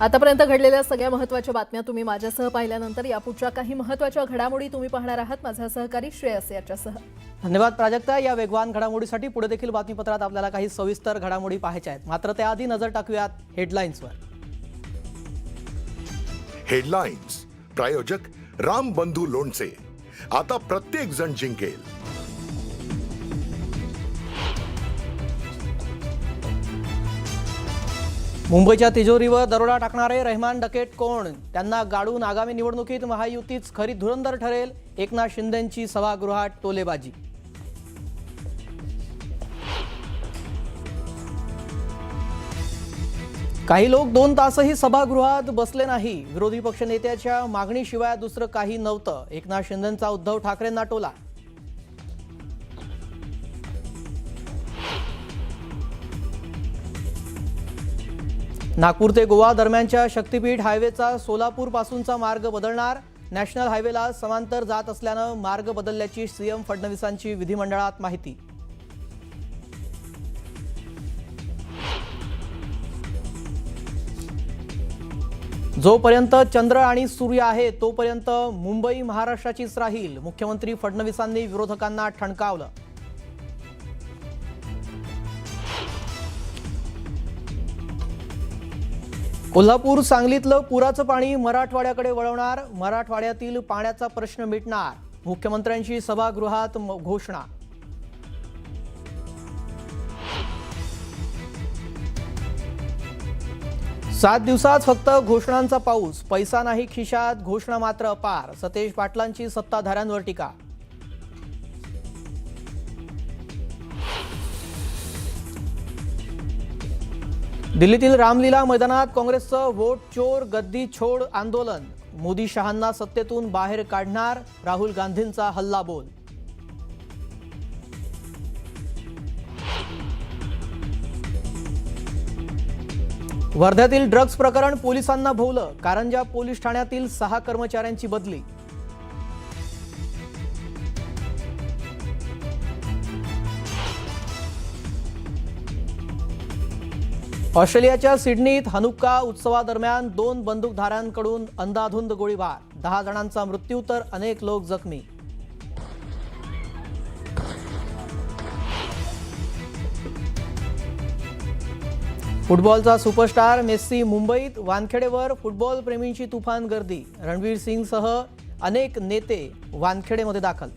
आतापर्यंत घडलेल्या सगळ्या महत्त्वाच्या बातम्या तुम्ही माझ्यासह पाहिल्यानंतर यापुढच्या काही महत्त्वाच्या घडामोडी तुम्ही पाहणार आहात माझा सहकारी श्रेयस याच्यासह। धन्यवाद प्राजक्ता। या वेगवान घडामोडीसाठी पुढे देखील बातमीपत्रात आपल्याला काही सविस्तर घडामोडी पाहायच्या आहेत, मात्र त्याआधी नजर टाकूयात हेडलाईन्सवर। हेडलाईन्स प्रायोजक राम बंधू लोणचे। आता प्रत्येक जण जिंकेल। मुंबईच्या तिजोरीवर दरोडा टाकणारे रहमान डकेट कोण? त्यांना गाडून आगामी निवडणुकीत महायुतीच खरी धुरंधर ठरेल। एकनाथ शिंदेंची सभागृहात टोलेबाजी। काही लोक 2 तासही सभागृहात बसले नाही। विरोधी पक्षनेत्याच्या मागणीशिवाय दुसरं काही नव्हतं। एकनाथ शिंदेंचा उद्धव ठाकरेंना टोला। नागपूर ते गोवा दरम्यानच्या शक्तीपीठ हायवेचा सोलापूर पासूनचा मार्ग बदलणार। नॅशनल हायवेला समांतर जात असल्यानं मार्ग बदलल्याची सीएम फडणवीसांची विधिमंडळात माहिती। जोपर्यंत चंद्र आणि सूर्य आहे तोपर्यंत मुंबई महाराष्ट्राचीच राहील। मुख्यमंत्री फडणवीसांनी विरोधकांना ठणकावलं। कोल्हापूर सांगलीतलं पुराचं पाणी मराठवाड्याकडे वळवणार। मराठवाड्यातील पाण्याचा प्रश्न मिटणार। मुख्यमंत्र्यांची सभागृहात घोषणा। सात दिवसात फक्त घोषणांचा पाऊस। पैसा नाही खिशात, घोषणा मात्र अपार। सतेज पाटलांची सत्ताधाऱ्यांवर टीका। दिल्लीतील रामलीला मैदानात काँग्रेसचं वोट चोर गद्दी छोड आंदोलन। मोदी शहांना सत्तेतून बाहेर काढणार। राहुल गांधींचा हल्लाबोल। वर्ध्यातील ड्रग्ज प्रकरण पोलिसांना भोवलं। कारंजा पोलीस ठाण्यातील 6 कर्मचाऱ्यांची बदली। ऑस्ट्रेलियाच्या सिडनीत हनुक्का उत्सवादरम्यान 2 बंदूकधाऱ्यांकडून अंधाधुंद गोळीबार। 10 जणांचा मृत्यू तर अनेक लोक जखमी। फुटबॉलचा सुपरस्टार मेस्सी मुंबईत। वानखेडेवर फुटबॉल प्रेमींची तुफान गर्दी। रणवीर सिंगसह अनेक नेते वानखेडेमध्ये दाखल।